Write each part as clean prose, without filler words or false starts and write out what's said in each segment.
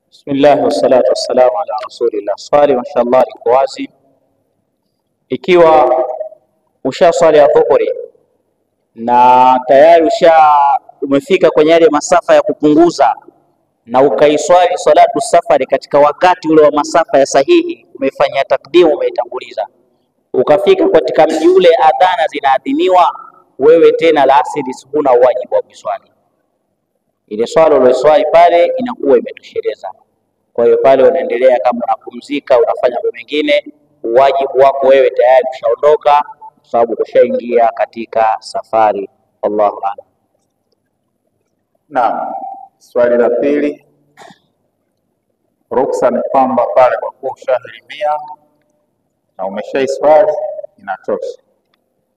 Bismillah wassalatu wassalamu ala rasulillah. Swali mashallah liko wazi. Ikiwa ushaswali ya dhuhuri na tayari umefika kwenye yale masafa ya kupunguza na ukaiswali salatu safari katika wakati ule wa masafa ya sahihi, umefanya takdimu, umeitanguliza, ukafika katika mji ule adhana zinaadhiniwa, wewe tena la asili huna wajibu wa kuswali. Ile swala uliyoswali pale inakuwa imetosheleza. Kwa hiyo pale unaendelea kama unapumzika, unafanya mambo mengine, wajibu wako wewe tayari ushaondoka, kwa sababu ushaingia katika safari. Allahu a'lam. Naam, swali la pili, ruksa ni kwamba pale kwa kuwa ushahirimia na umeshaiswali inatosha.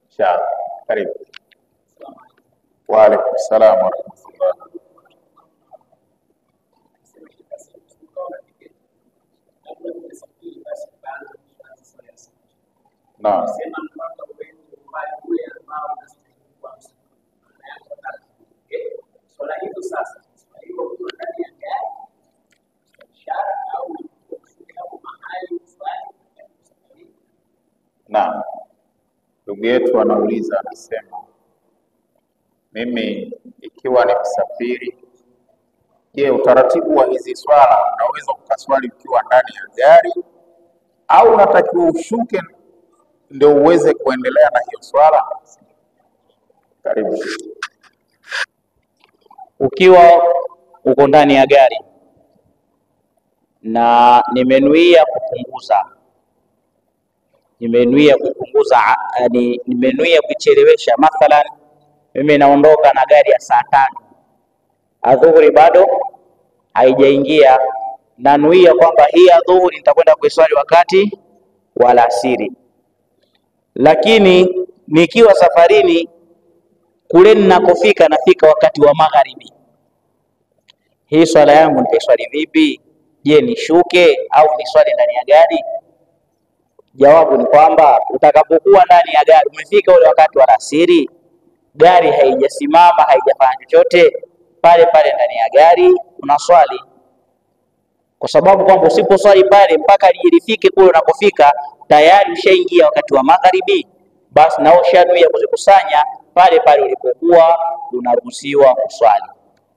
Inshallah. Karibu. Wa alaykum salaam wa rahmatullah. Naam. Naam. Ndugu yetu anauliza, anasema mimi ikiwa ni msafiri, je, utaratibu wa hizi swala unaweza ukaswali ukiwa ndani ya gari au unatakiwa ushuke ndio uweze kuendelea na hiyo swala? Karibu. Ukiwa uko ndani ya gari na nimenuia kupunguza, nimenuia kuchelewesha, mathalan mimi naondoka na gari ya saa 5, adhuhuri bado haijaingia, nanuia kwamba hii adhuhuri nitakwenda kuiswali wakati wa alasiri, lakini nikiwa safarini kule ninakofika nafika wakati wa magharibi, hii swala yangu nitaiswali vipi? Je, nishuke au niswali ndani ya gari? Jawabu ni kwamba utakapokuwa ndani ya gari, umefika ule wakati wa alasiri, gari haijasimama, haijafanya chochote, pale pale ndani ya gari unaswali, kwa sababu kwamba usiposwali pale mpaka lijifike kule unakofika, tayari ushaingia wakati wa magharibi, basi na ushanuia kuzikusanya pale pale ulipokuwa, unaruhusiwa kuswali.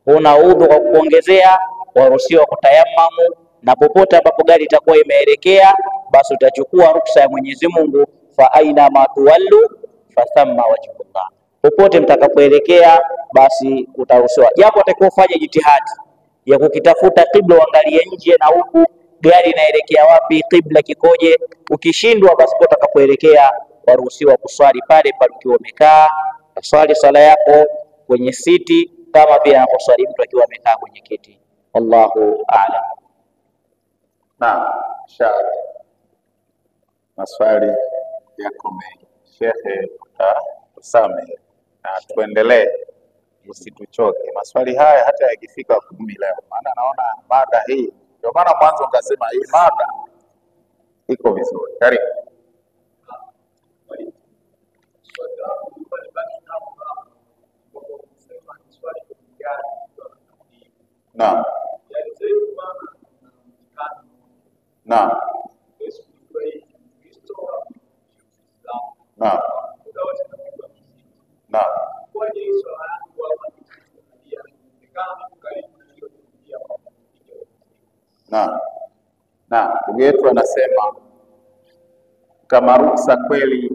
Una udhu kwa kuongezea, waruhusiwa kutayammamu, na popote ambapo gari itakuwa imeelekea, basi utachukua ruksa ya Mwenyezi Mungu, fa aina ma tuwallu fa thamma wajhullah. Popote mtakapoelekea basi utaruhusiwa, japo atakayofanya jitihadi ya kukitafuta kibla, uangalie nje na huku gari inaelekea wapi, kibla kikoje. Ukishindwa basi kwa utakapoelekea waruhusiwa kuswali pale pale ukiwa umekaa, swali sala yako kwenye siti kama vile anaposwali mtu akiwa amekaa kwenye kiti. Allahu a'lam. Naam, inshallah. Maswali yako mengi. Shekhe, utasamehe na tuendelee, usituchoke. Maswali haya hata yakifika 10 leo, maana naona mada hii, ndio maana mwanzo ukasema hii mada iko vizuri. Karibu. Naam. Naam. Naam. Naam. Naam. Naam. Ndugu yetu anasema kama ruksa kweli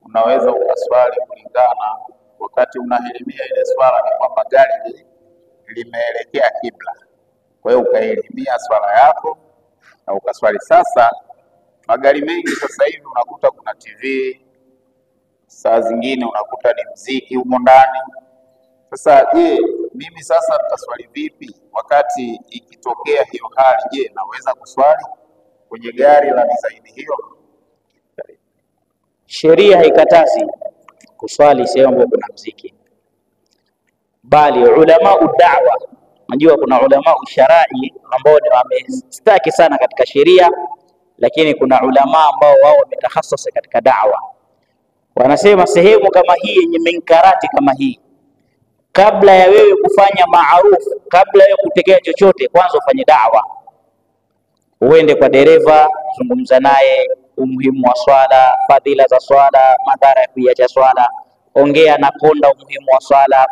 unaweza ukaswali kulingana, wakati unahirimia ile swala ni kwamba gari limeelekea kibla, kwa hiyo ukahirimia swala yako na ukaswali. Sasa magari mengi sasa hivi unakuta kuna TV, saa zingine unakuta ni mziki humo ndani. Sasa je, mimi sasa nitaswali vipi wakati ikitokea hiyo hali? Je, naweza kuswali kwenye gari la design hiyo? Sheria haikatazi kuswali sehemu ambapo kuna mziki, bali ulama da'wa, najua kuna ulama sharai ambao wamestaki sana katika sheria, lakini kuna ulama ambao wao wametakhasasa katika da'wa, wanasema sehemu kama hii yenye minkarati kama hii, kabla ya wewe kufanya maarufu, kabla ya kutekea chochote, kwanza ufanye da'wa. Uende kwa dereva, zungumza naye umuhimu wa swala, fadhila za swala, madhara ya kuiacha swala. Ongea na konda umuhimu wa swala,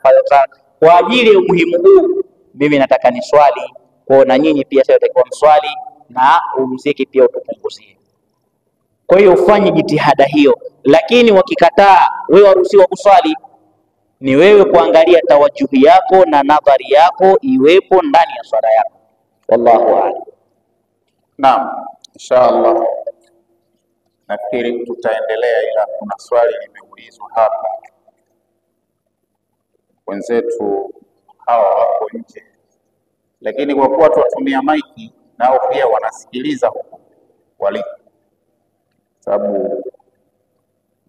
kwa ajili ya umuhimu huu mimi nataka ni swali, kwa na nyinyi pia sasa utakuwa mswali, na umziki pia utupunguzie. Kwa hiyo ufanye jitihada hiyo, lakini wakikataa, wewe waruhusiwa kuswali. Ni wewe kuangalia tawajuhi yako na nadhari yako iwepo ndani ya swala yako. Wallahu a'lam. Naam, inshallah nafikiri tutaendelea, ila kuna swali limeulizwa hapa. Wenzetu hawa wako nje, lakini kwa kuwa tuwatumia maiki nao pia wanasikiliza huko waliko, sababu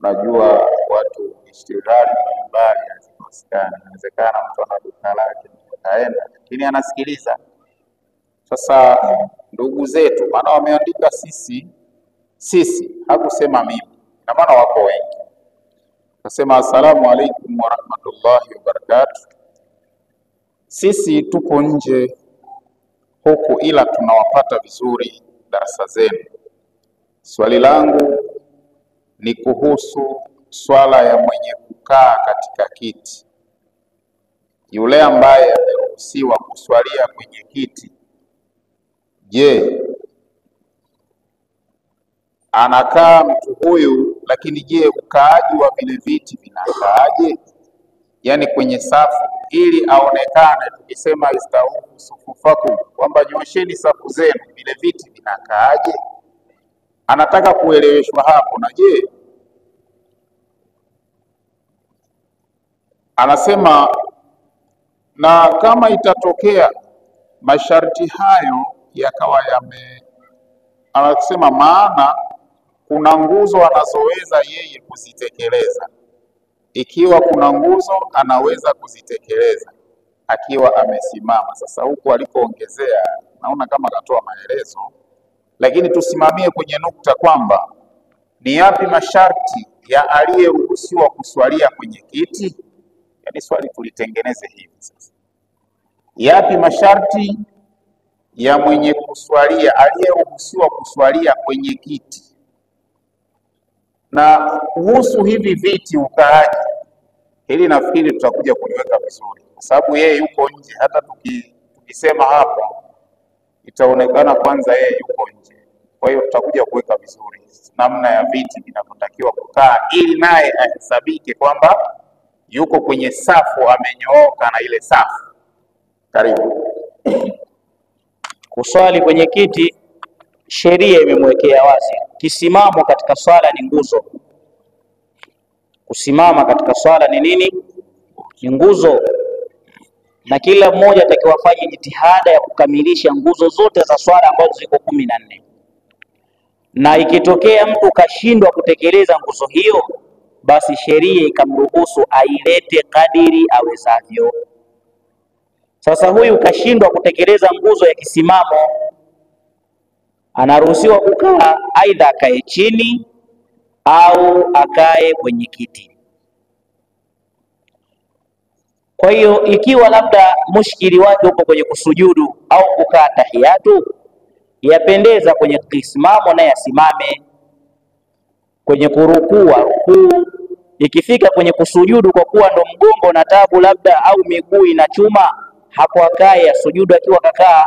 najua watu ishtighali mbalimbali hazikosekani. Inawezekana mtu ana duka lake kaenda, lakini anasikiliza. Sasa ndugu zetu, maana wameandika sisi, hakusema mimi, na maana wako wengi. Nasema assalamu alaikum wa rahmatullahi wa barakatuh. Sisi tupo nje huku, ila tunawapata vizuri darasa zenu. Swali langu ni kuhusu swala ya mwenye kukaa katika kiti. Yule ambaye ameruhusiwa kuswalia kwenye kiti, je, anakaa mtu huyu? Lakini je, ukaaji wa vile viti vinakaaje? Yani kwenye safu, ili aonekane tukisema istawu sufufakum, kwamba nyosheni safu zenu, vile viti vinakaaje? Anataka kueleweshwa hapo. Na je, anasema na kama itatokea masharti hayo yakawa anasema maana kuna nguzo anazoweza yeye kuzitekeleza. Ikiwa kuna nguzo anaweza kuzitekeleza akiwa amesimama. Sasa huku alipoongezea naona kama katoa maelezo, lakini tusimamie kwenye nukta kwamba ni yapi masharti ya aliyeruhusiwa kuswalia kwenye kiti. Yani swali tulitengeneze hivi sasa, yapi masharti ya mwenye kuswalia, aliyeruhusiwa kuswalia kwenye kiti? Na kuhusu hivi viti ukaaji, hili nafikiri tutakuja kuliweka vizuri, kwa sababu yeye yuko nje. Hata tukisema hapa itaonekana kwanza yeye yuko nje. Kwa hiyo tutakuja kuweka vizuri namna ya viti vinavyotakiwa kukaa, ili naye ahesabike kwamba yuko kwenye safu, amenyooka na ile safu. Karibu. Kuswali kwenye kiti, sheria imemwekea wazi. Kisimamo katika swala ni nguzo. Kusimama katika swala ni nini? Ni nguzo. Na kila mmoja atakiwa afanye jitihada ya kukamilisha nguzo zote za swala ambazo ziko 14. Na ikitokea mtu kashindwa kutekeleza nguzo hiyo, basi sheria ikamruhusu ailete kadiri awezavyo. Sasa huyu kashindwa kutekeleza nguzo ya kisimamo, anaruhusiwa kukaa, aidha akae chini au akae kwenye kiti. Kwa hiyo ikiwa labda mushkili wake uko kwenye kusujudu au kukaa tahiyatu, yapendeza kwenye kisimamo naye asimame. Kwenye kurukua rukuu, ikifika kwenye kusujudu kwa kuwa ndo mgongo na tabu labda au miguu ina chuma, hapo akae asujudu akiwa kakaa,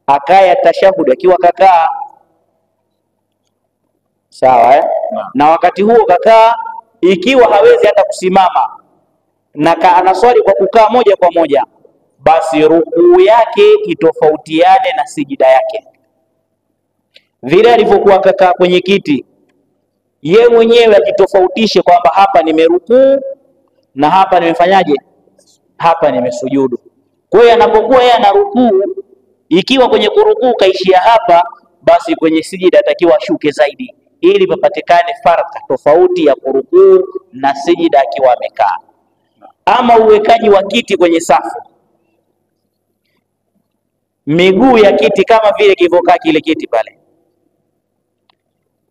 akae tashahudi akiwa kakaa. Sawa Na wakati huo kakaa, ikiwa hawezi hata kusimama na anaswali kwa kukaa moja kwa moja, basi rukuu yake itofautiane na sijida yake. Vile alivyokuwa kakaa kwenye kiti, ye mwenyewe ajitofautishe kwamba hapa nimerukuu na hapa nimefanyaje, hapa nimesujudu. Kwa hiyo anapokuwa yeye ana rukuu, ikiwa kwenye kurukuu kaishia hapa, basi kwenye sijida atakiwa ashuke zaidi, ili papatikane farka tofauti ya kurukuu na sijida akiwa amekaa. Ama uwekaji wa kiti kwenye safu, miguu ya kiti kama vile kilivyokaa kile kiti pale,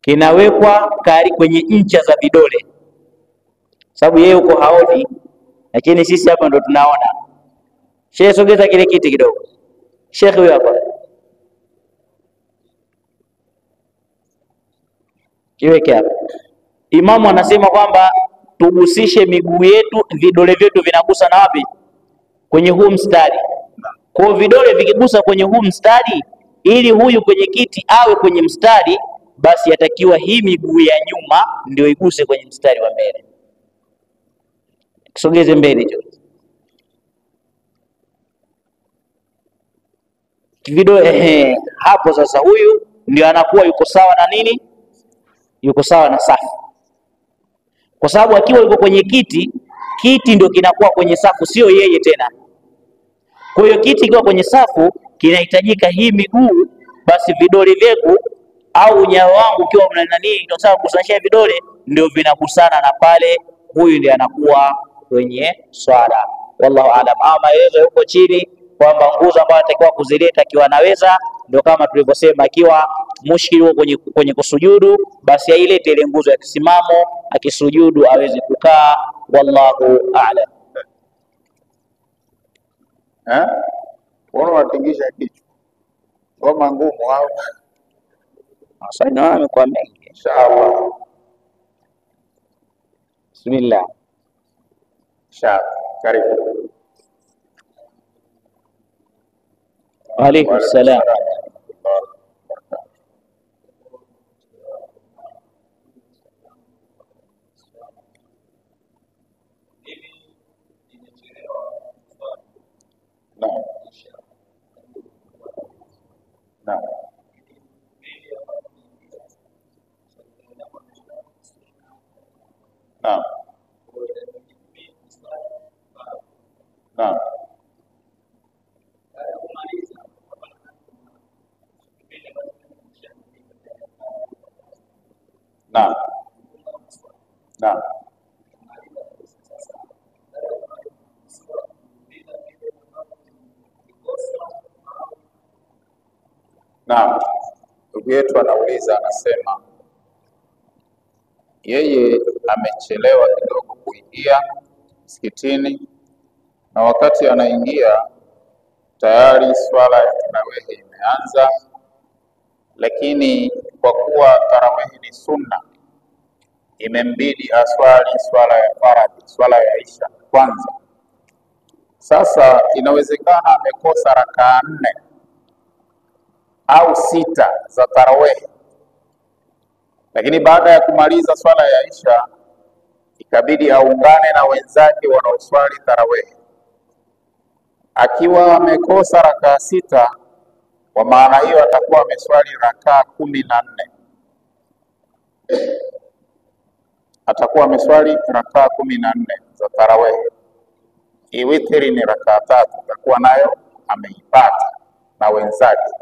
kinawekwa kari kwenye ncha za vidole, sababu yeye uko haoni, lakini sisi hapa ndo tunaona. Sheikh, sogeza kile kiti kidogo. Sheikh huyo hapa, kiweke hapa. Imamu anasema kwamba tugusishe miguu yetu, vidole vyetu vinagusa na wapi? Kwenye huu mstari. Kwa vidole vikigusa kwenye huu mstari, ili huyu kwenye kiti awe kwenye mstari, basi yatakiwa hii miguu ya nyuma ndio iguse kwenye mstari wa mbele. Kisogeze mbele hicho vidole hapo. Sasa huyu ndio anakuwa yuko sawa na nini? Yuko sawa na safu, kwa sababu akiwa yuko kwenye kiti, kiti ndio kinakuwa kwenye safu, sio yeye tena. Kwa hiyo kiti kiwa kwenye safu, kinahitajika hii miguu, basi vidole vyetu au nyayo wangu ukiwa mna nani, ndio sawa kusanisha vidole, ndio vinagusana na pale, huyu ndiye anakuwa kwenye swala. Wallahu aalam. Ama maelezo huko chini kwamba nguzo ambayo atakiwa kuzileta akiwa anaweza, ndio kama tulivyosema, akiwa mushkili huko kwenye kusujudu, basi ailete ile nguzo ya kisimamo, akisujudu aweze kukaa. Wallahu a'lam. Mbona unatingisha kichwa? Ngoma ngumu au? Sasa naona amekuwa mengi. Inshallah. Bismillah. Inshallah. Karibu. Wa alaykum salam. Naam, ndugu yetu anauliza, anasema yeye amechelewa kidogo kuingia msikitini, na wakati anaingia tayari swala ya tarawehi imeanza, lakini kwa kuwa tarawehi ni sunna, imembidi aswali swala ya faradhi, swala ya isha kwanza. Sasa inawezekana amekosa rakaa 4 au 6 za tarawehi, lakini baada ya kumaliza swala ya isha ikabidi aungane na wenzake wanaoswali tarawehi. Akiwa amekosa rakaa 6, kwa maana hiyo atakuwa ameswali rakaa 14. Atakuwa ameswali rakaa 14 za tarawehi. Witri ni rakaa 3, atakuwa nayo ameipata na wenzake,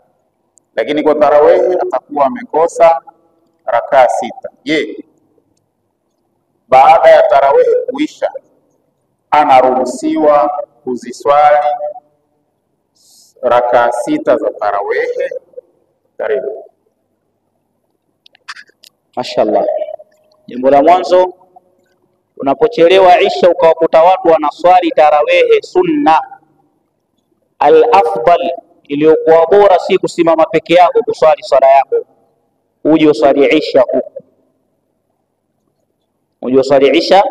lakini kwa tarawehi atakuwa amekosa rakaa 6. Je, baada ya tarawehi kuisha anaruhusiwa kuziswali rakaa 6 za tarawehi? Karibu. Mashaallah. Jambo la mwanzo, unapochelewa isha ukawakuta watu wanaswali tarawehe sunna, al-afdal, iliyokuwa bora si kusimama peke yako kuswali swala yako, uje uswali isha huko, uje uswali isha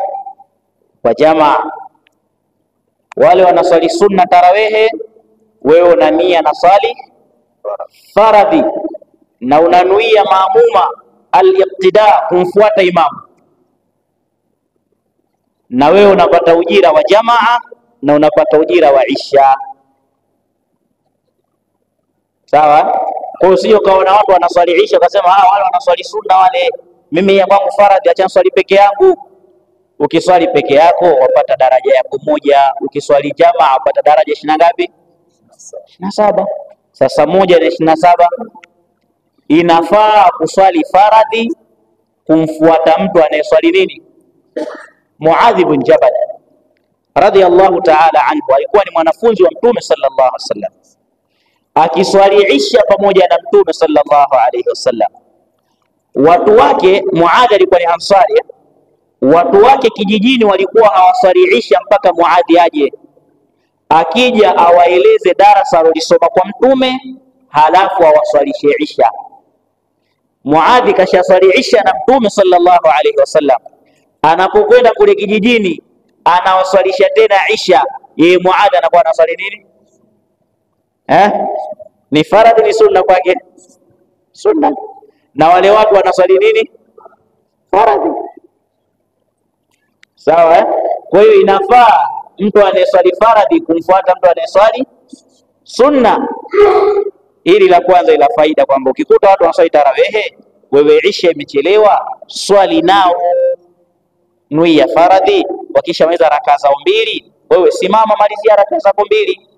kwa jamaa. Wale wanaswali sunna tarawehe, wewe una nia na swali faradhi na unanuia maamuma al-iqtida, kumfuata imamu, na wewe unapata ujira wa jamaa na unapata ujira wa isha. Sawa? Kwa hiyo sio kaona watu wanaswali isha ukasema wale wanaswali sunna wale, mimi ya kwangu faradhi, acha swali peke yangu. Ukiswali peke yako wapata daraja yako moja, ukiswali jamaa wapata daraja 20 ngapi? 27. Sasa 1 na 27 inafaa kuswali faradhi kumfuata mtu anayeswali nini? Muadh ibn Jabal radhiyallahu ta'ala anhu alikuwa ni mwanafunzi wa Mtume sallallahu alaihi wasallam, akiswali isha pamoja na Mtume sallallahu alaihi wasallam. Watu wake, Muadh alikuwa ni Ansari, watu wake kijijini walikuwa hawaswali isha mpaka Muadhi aje, akija awaeleze darasa alolisoma kwa Mtume, halafu awaswalishe isha. Muadhi kashaswali isha na Mtume sallallahu alaihi wasallam, anapokwenda kule kijijini anawaswalisha tena isha. Yeye Muadhi anakuwa anaswali nini? Ni faradhi, ni sunna kwake? Sunna. Na wale watu wanaswali nini? Faradhi. Sawa. Kwa hiyo inafaa mtu anayeswali faradhi kumfuata mtu anayeswali sunna. Hili la kwanza, ila faida kwamba ukikuta watu wanaswali tarawehe, wewe isha imechelewa, swali nao nuia faradhi. Wakishamaliza rakaa zao mbili, wewe simama, malizia rakaa zako mbili.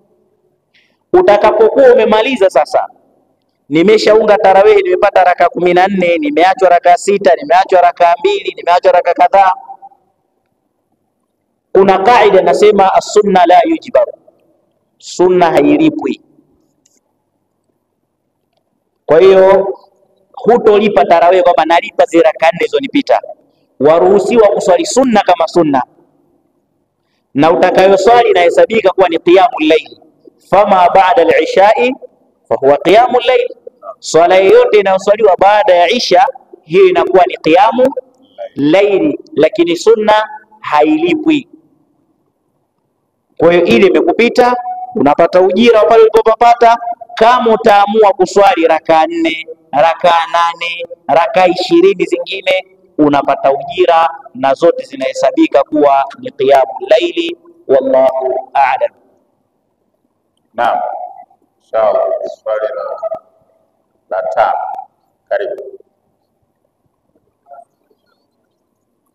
Utakapokuwa umemaliza sasa, nimeshaunga tarawehe, nimepata rakaa 14, nimeachwa rakaa 6, nimeachwa rakaa 2, nimeachwa rakaa kadhaa, kuna kaida nasema as-sunna la yujbaru, sunna hailipwi. Kwa hiyo hutolipa tarawehe kwamba nalipa zile rakaa 4 zilizonipita. Waruhusiwa kuswali sunna kama sunna, na utakayoswali inahesabika kuwa ni qiyamul layl. Fama ba'da al-ishai fa huwa qiyamul layl. Swala yoyote inayoswaliwa baada ya isha, hiyo inakuwa ni qiyamul layl, lakini sunna hailipwi. Kwa hiyo ile imekupita, unapata ujira pale ulipopata. Kama utaamua kuswali rakaa 4, rakaa 8, rakaa 20 zingine, unapata ujira na zote zinahesabika kuwa ni qiyamul layli. Wallahu a'lam. Naam, inshallah. Swali la 5, karibu.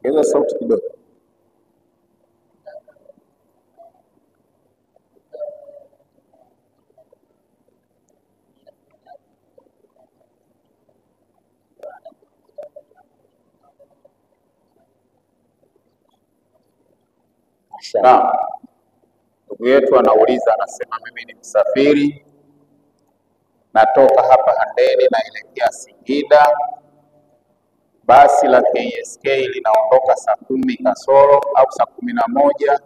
Ongeza sauti kidogo. Ndugu yetu anauliza, anasema mimi ni msafiri, natoka hapa Handeni naelekea Singida. Basi la KSK linaondoka saa 10 kasoro au saa 11.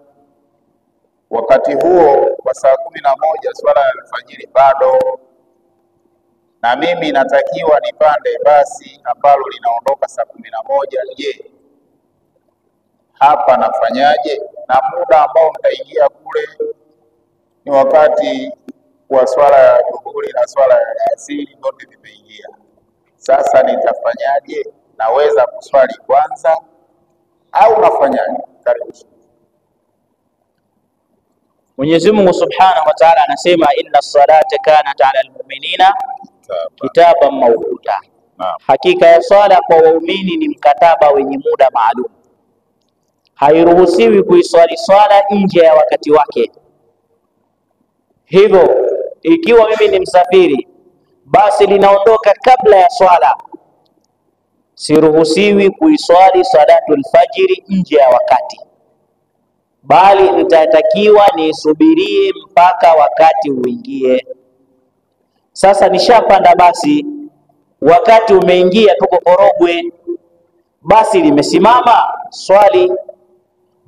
Wakati huo kwa saa 11 swala ya alfajiri bado, na mimi natakiwa nipande basi ambalo linaondoka saa 11. Je, hapa nafanyaje? Na muda ambao nitaingia kule ni wakati wa swala ya dhuhuri na swala ya asiri, zote zimeingia. Sasa nitafanyaje? Naweza kuswali kwanza au nafanyaje? Karibu. Mwenyezi Mungu Subhanahu wa Ta'ala anasema inna salata kanat 'ala al-mu'minina kitaban mawquta. Hakika ya swala kwa waumini ni mkataba wenye muda maalum. Hairuhusiwi kuiswali swala nje ya wakati wake. Hivyo ikiwa mimi ni msafiri, basi linaondoka kabla ya swala, siruhusiwi kuiswali salatul fajiri nje ya wakati, bali nitatakiwa nisubirie mpaka wakati uingie. Sasa nishapanda basi, wakati umeingia, tuko Korogwe, basi limesimama, swali.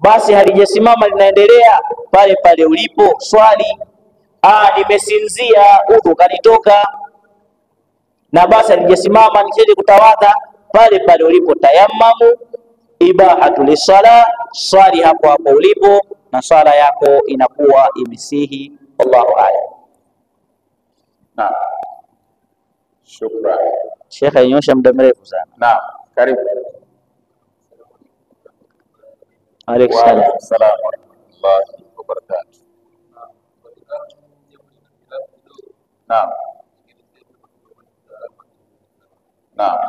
Basi halijasimama, linaendelea pale pale ulipo, swali. Nimesinzia, udhu kanitoka, na basi halijasimama, nisije kutawadha, pale pale ulipo, tayammamu, ibahatu lisala, swali hapo hapo ulipo, na swala yako inakuwa imesihi. Allahu a'lam. Naam, shukrani. Sheikh anyosha muda mrefu sana. Naam, karibu. Alaykum salaam wa rahmatullahi wa barakatuh. Naam. Naam.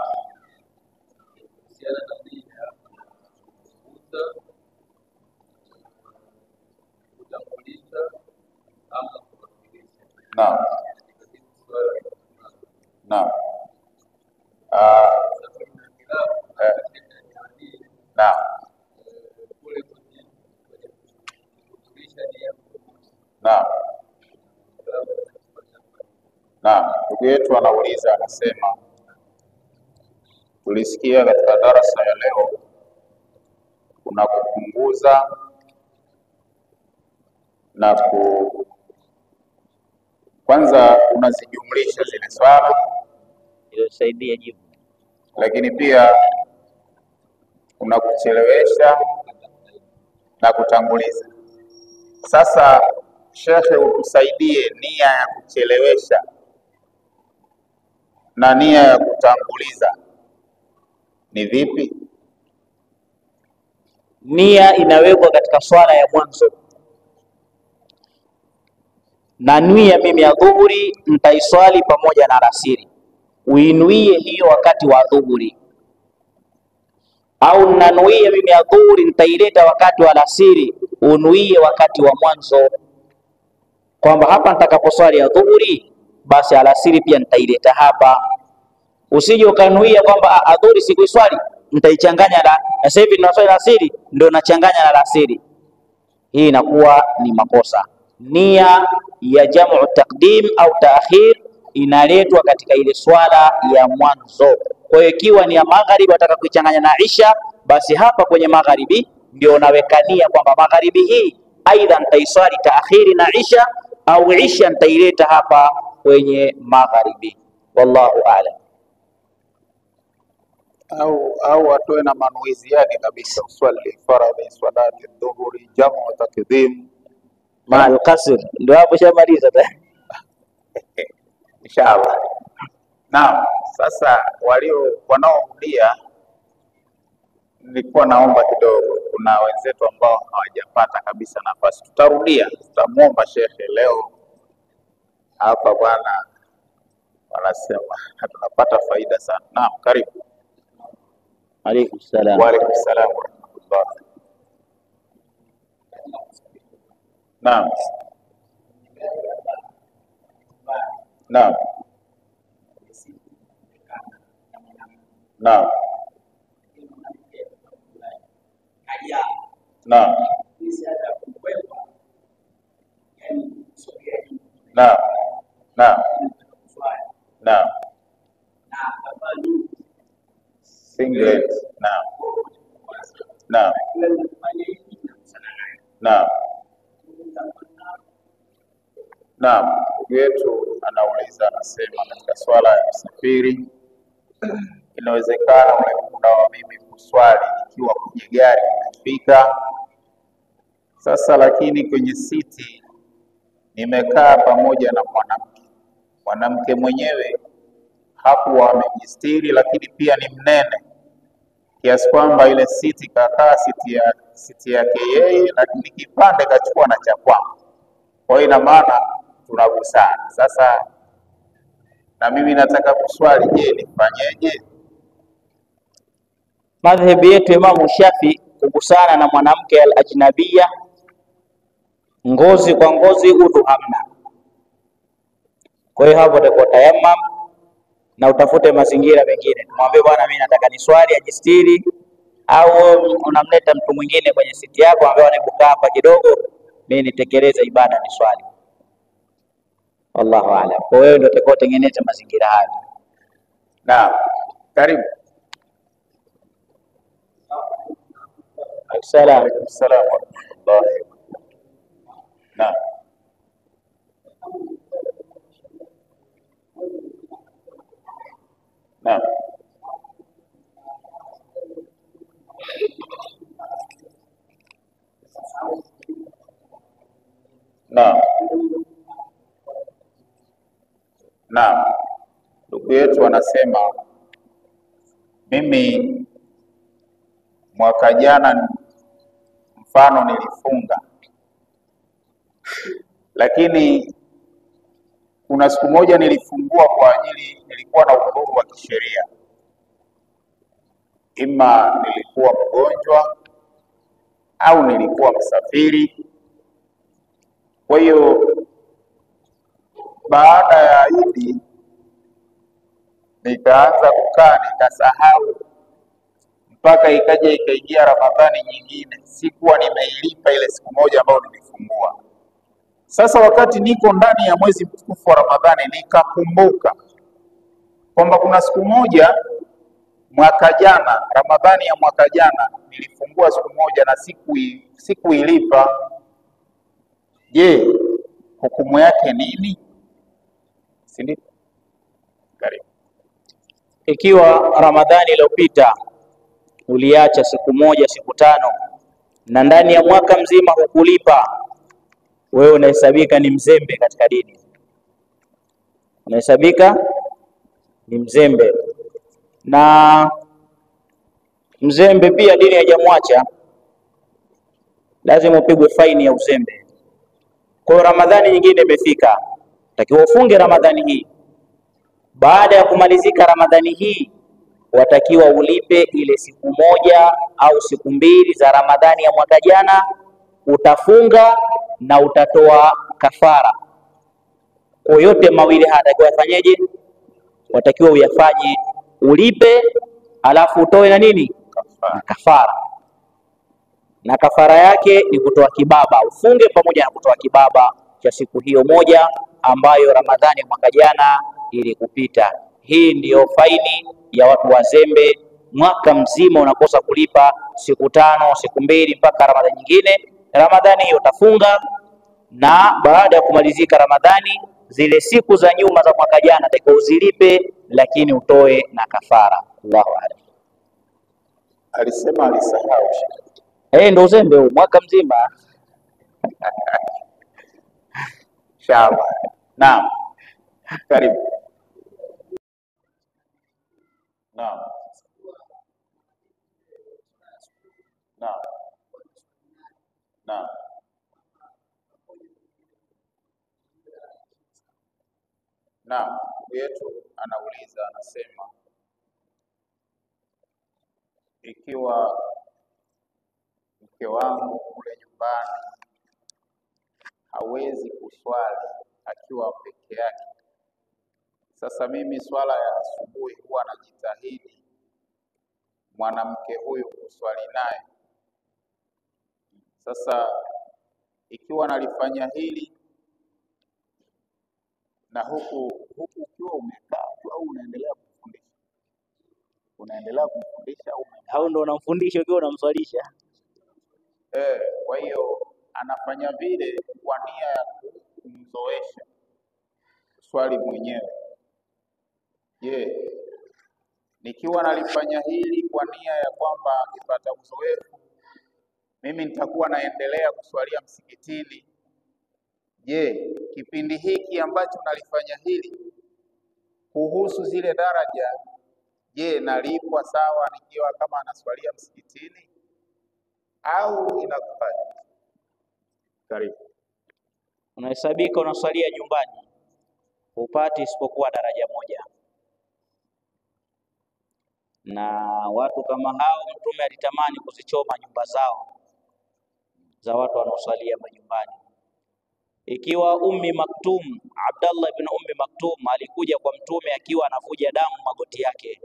Naam. Naam. Naam. Naam. Naam, ndugu yetu anauliza, anasema tulisikia katika darasa ya leo kuna kupunguza na kwanza unazijumlisha zile swala iliyosaidia jibu, lakini pia kuna kuchelewesha na kutanguliza. Sasa shekhe, utusaidie nia ya kuchelewesha na nia ya kutanguliza ni vipi? Nia inawekwa katika swala ya mwanzo, na nia mimi ya dhuhuri nitaiswali pamoja na alasiri, uinuie hiyo wakati wa dhuhuri, au nanuia mimi ya dhuhuri nitaileta wakati wa alasiri, unuie wakati wa mwanzo, kwamba hapa nitakaposwali ya dhuhuri basi alasiri pia nitaileta hapa. Usije ukanuia kwamba adhuhuri sikuiswali nitaichanganya na sasa hivi ninaswali alasiri ndio nachanganya na alasiri. Hii inakuwa ni makosa. Nia ya jamu taqdim au taakhir inaletwa katika ile swala ya mwanzo. Kwa hiyo ikiwa ni ya magharibi wataka kuichanganya na isha, basi hapa kwenye magharibi ndio unaweka nia kwamba magharibi hii aidha nitaiswali taakhiri na isha, au isha nitaileta hapa kwenye magharibi. Wallahu a'lam. Au atoe na manuizi yake kabisa, uswali faradhi salati dhuhuri jamu takdim ma al-qasr, ndio hapo shamaliza inshallah. Naam, sasa wanaorudia, nilikuwa naomba kidogo, kuna wenzetu ambao hawajapata kabisa nafasi, tutarudia, tutamuomba shekhe leo hapa bwana, wanasema tunapata faida sana. Naam, karibu. Alaykum salaam. Wa alaykum salaam wa rahmatullah. Naam. Naam. Naam. Naam. Naam. Naam. Naam. Singlet. Naam. Naam. Naam. Naam. Ndugu yetu anauliza, anasema katika swala ya usafiri inawezekana ule muda wa mimi kuswali ikiwa kwenye gari nimefika sasa, lakini kwenye siti nimekaa pamoja na mwanamke mwenyewe hakuwa amejistiri, lakini pia ni mnene kiasi kwamba ile siti kakaa siti yake yeye, lakini kipande kachukua na cha kwangu. Kwa hiyo ina maana tunagusana. Sasa na mimi nataka kuswali, je, nifanyeje? Madhhabi yetu Imamu Shafi, kugusana na mwanamke al-ajnabia ngozi kwa ngozi udhu hamna. Kwa hiyo hapo utakuwa tayammum na utafute mazingira mengine. Mwambie bwana, mimi nataka niswali, ajistiri, au unamleta mtu mwingine kwenye siti yako ambaye anabukaa hapa kidogo, mimi nitekeleza ibada ni swali. Wallahu a'lam. Kwa hiyo ndio utakao tengeneza mazingira hayo. Naam, karibu. Assalamu alaykum salaam wa rahmatullahi. Naam. Naam. Naam. Naam. Ndugu yetu anasema, mimi mwaka jana mfano nilifunga, lakini kuna siku moja nilifungua kwa ajili nilikuwa na udhuru wa kisheria, ima nilikuwa mgonjwa au nilikuwa msafiri. Kwa hiyo baada ya Idi nikaanza kukaa nikasahau, mpaka ikaja ikaingia Ramadhani nyingine, sikuwa nimeilipa ile siku moja ambayo nilifungua. Sasa wakati niko ndani ya mwezi mtukufu wa Ramadhani nikakumbuka kwamba kuna siku moja mwaka jana, Ramadhani ya mwaka jana nilifungua siku moja na sikuilipa. Je, hukumu yake nini? Si ndio? Karibu. Ikiwa Ramadhani iliyopita uliacha siku moja, siku tano, na ndani ya mwaka mzima hukulipa, wewe unahesabika ni mzembe katika dini, unahesabika ni mzembe. Na mzembe pia dini haijamwacha, lazima upigwe faini ya uzembe. Kwa Ramadhani nyingine imefika, takiwa ufunge Ramadhani hii. Baada ya kumalizika Ramadhani hii, watakiwa ulipe ile siku moja au siku mbili za Ramadhani ya mwaka jana, utafunga na utatoa kafara. Kwa yote mawili haya watakiwa yafanyeje? Watakiwa uyafanye, ulipe alafu utoe na nini? Kafara. Na kafara yake ni kutoa kibaba, ufunge pamoja na kutoa kibaba cha siku hiyo moja ambayo Ramadhani ya mwaka jana ilikupita. Hii ndiyo faini ya watu wazembe. Mwaka mzima unakosa kulipa siku tano, siku mbili mpaka Ramadhani nyingine. Ramadhani hiyo utafunga, na baada ya kumalizika Ramadhani zile siku za nyuma za mwaka jana takiwa uzilipe, lakini utoe na kafara. Allahu a'lam. Alisema alisahau. Ndio uzembe huu mwaka mzima. Shaba. Naam. Karibu. Naam. Naam. Naam. Naam, ndugu yetu anauliza, anasema ikiwa mke wangu kule nyumbani hawezi kuswali akiwa peke yake, sasa mimi swala ya asubuhi huwa najitahidi mwanamke huyu kuswali naye. Sasa ikiwa nalifanya hili na huku ukiwa umekaa au unaendelea kufundisha, Hao ndio unamfundisha ukiwa unamswalisha. Kwa hiyo anafanya vile kwa nia ya kumzoesha swali mwenyewe. Je, nikiwa nalifanya hili kwa nia ya kwamba akipata uzoefu mimi nitakuwa naendelea kuswalia msikitini, je, kipindi hiki ambacho nalifanya hili kuhusu zile daraja, je, nalipwa sawa nikiwa kama anaswalia msikitini au inakuwaje? Karibu. Unahesabika unaswalia nyumbani, upati isipokuwa daraja moja. Na watu kama hao Mtume alitamani kuzichoma nyumba zao za watu wanaoswalia majumbani. Ikiwa Ummi Maktum, Abdallah ibn Ummi Maktum alikuja kwa Mtume akiwa anavuja damu magoti yake,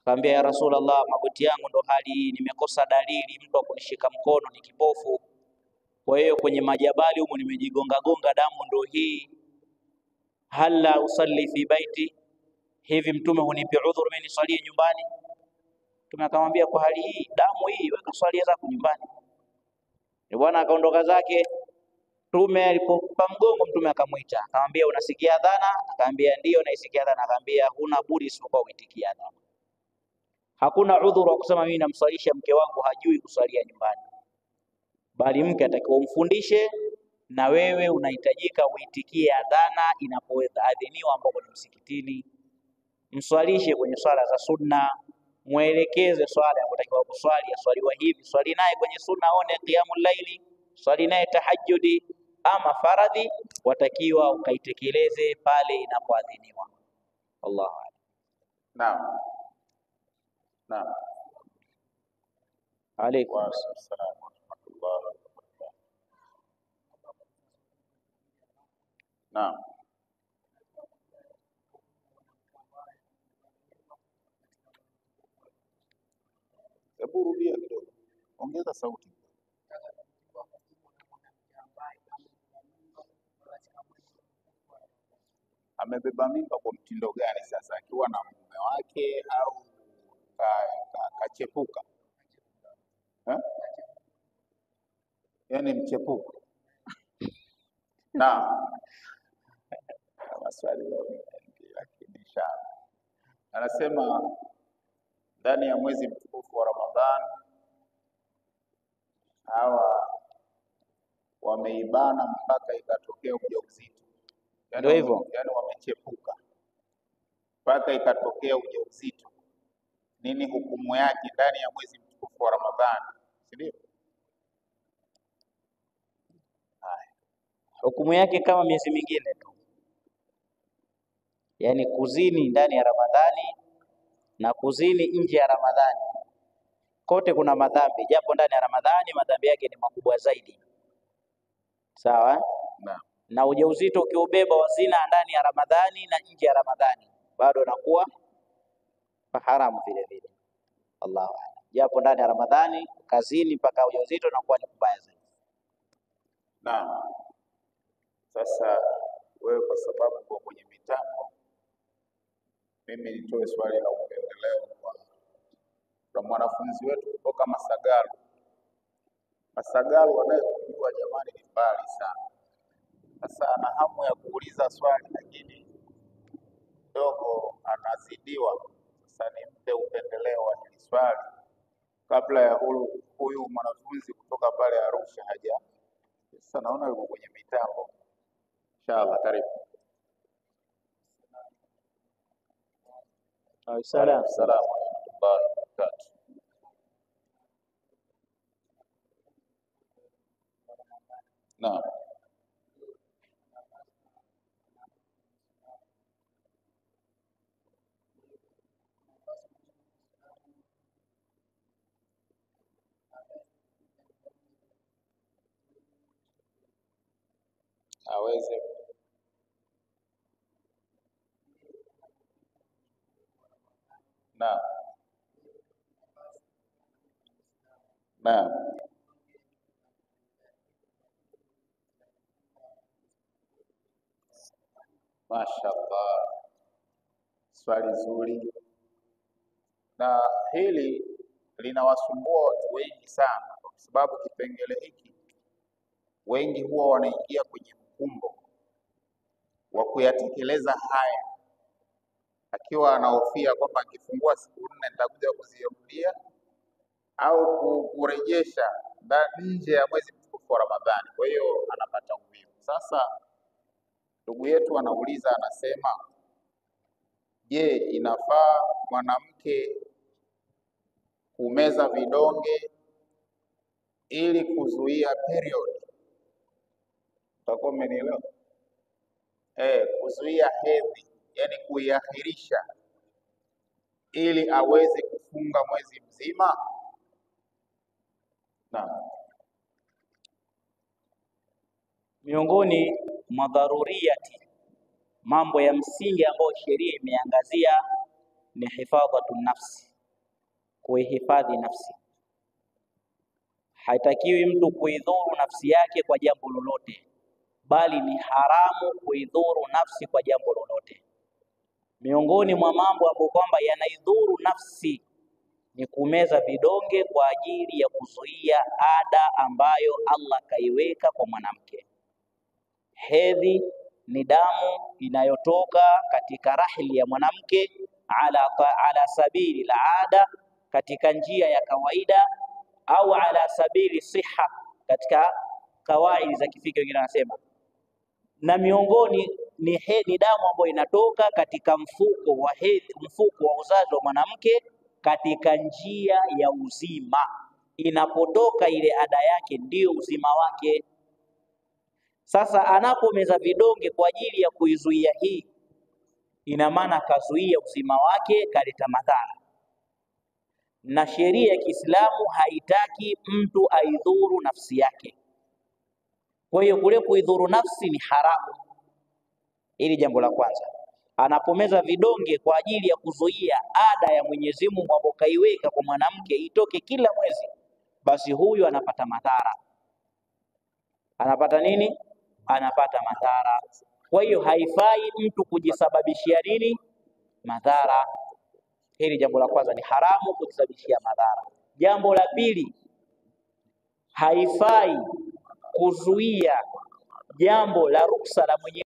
akamwambia, ya Rasulullah, magoti yangu ndo hali hii, nimekosa dalili, mtu akunishika mkono, ni kipofu. Kwa hiyo kwenye majabali huko nimejigonga gonga, damu ndo hii. Hala usalli fi baiti, hivi Mtume hunipi udhur mimi niswalie nyumbani? Mtume akamwambia, kwa hali hii, damu hii, weka swalia zako nyumbani. Bwana akaondoka zake. Mtume alipopa mgongo, Mtume akamuita, akamwambia, unasikia adhana? Akamwambia ndio naisikia adhana. Akamwambia huna budi isipokuwa uitikie adhana. Hakuna udhuru wa kusema mimi namswalisha mke wangu hajui kuswalia nyumbani, bali mke atakiwa umfundishe, na wewe unahitajika uitikie adhana inapoadhiniwa ambapo ni msikitini. Mswalishe kwenye swala za sunna, muelekeze swala inapotakiwa kuswali, aswaliwa hivi, swali naye kwenye sunna, aone qiyamul laili, swali naye tahajjudi. Ama faradhi watakiwa ukaitekeleze pale inapoadhiniwa. Allahu a'lam. Naam. Naam. Alaykum assalam wa rahmatullahi wa barakatuh. Naam. Hebu rudia kidogo, ongeza sauti. Amebeba mimba kwa mtindo gani sasa, akiwa na mume wake au kachepuka yani mchepuko. Na maswali mengi lakini inshallah anasema ndani ya mwezi mtukufu wa Ramadhani hawa wameibana mpaka ikatokea ujauzito. Ndio hivyo, yani wamechepuka mpaka ikatokea ujauzito. Nini hukumu yake ndani ya mwezi mtukufu wa Ramadhani? Si ndio? Hukumu yake kama miezi mingine tu, yaani kuzini ndani ya Ramadhani na kuzini nje ya Ramadhani kote kuna madhambi, japo ndani ya Ramadhani madhambi yake ni makubwa zaidi. Sawa? Na ujauzito ukiubeba wazina ndani ya Ramadhani na nje ya Ramadhani bado unakuwa haramu vile vile. Allahu a'lam. Japo ndani ya Ramadhani kazini mpaka ujauzito unakuwa ni kubaya zaidi. Naam. Sasa wewe kwa sababu uko kwenye mitambo, mimi nitoe swali la upendeleo kwa mwanafunzi wetu kutoka Masagalu. Masagalu wanayekujua jamani ni mbali sana. Sasa ana hamu ya kuuliza swali lakini dogo anazidiwa. Sasa nimpe upendeleo wa hili swali kabla ya huyu mwanafunzi kutoka pale Arusha haja. Sasa naona yuko kwenye mitambo. Inshallah, karibu. Salamu alaykum wa barakatuh. Naam. Aweze Naam. Mashaallah, swali zuri, na hili linawasumbua watu wengi sana, kwa sababu kipengele hiki wengi huwa wanaingia kwenye mkumbo wa kuyatekeleza haya, akiwa anahofia kwamba akifungua siku 4 nitakuja kuzirudia au kurejesha nje ya mwezi mtukufu wa Ramadhani. Kwa hiyo anapata uvivu. Sasa ndugu yetu anauliza, anasema, je, inafaa mwanamke kumeza vidonge ili kuzuia period? Utakuwa umenielewa? Kuzuia hedhi, yani kuiakhirisha ili aweze kufunga mwezi mzima. Naam. Miongoni mwa dharuriyati, mambo ya msingi ambayo sheria imeangazia ni hifadhatu nafsi, kuihifadhi nafsi. Haitakiwi mtu kuidhuru nafsi yake kwa jambo lolote, bali ni haramu kuidhuru nafsi kwa jambo lolote. Miongoni mwa mambo ambayo kwamba yanaidhuru nafsi ni kumeza vidonge kwa ajili ya kuzuia ada ambayo Allah kaiweka kwa mwanamke. Hedhi ni damu inayotoka katika rahili ya mwanamke ala sabili la ada, katika njia ya kawaida, au ala sabili siha, katika kawaidi za kifiki wengine wanasema. Na miongoni ni damu ambayo inatoka katika mfuko wa hedhi, mfuko wa uzazi wa mwanamke katika njia ya uzima. Inapotoka ile ada yake ndiyo uzima wake. Sasa anapomeza vidonge kwa ajili ya kuizuia hii, ina maana kazuia uzima wake, kaleta madhara. Na sheria ya Kiislamu haitaki mtu aidhuru nafsi yake. Kwa hiyo kule kuidhuru nafsi ni haramu. Hili jambo la kwanza. Anapomeza vidonge kwa ajili ya kuzuia ada ya Mwenyezi Mungu ambayo kaiweka kwa mwanamke itoke kila mwezi, basi huyu anapata madhara. Anapata nini? Anapata madhara. Kwa hiyo haifai mtu kujisababishia nini? Madhara. Hili jambo la kwanza, ni haramu kujisababishia madhara. Jambo la pili, haifai kuzuia jambo la ruksa la mwenye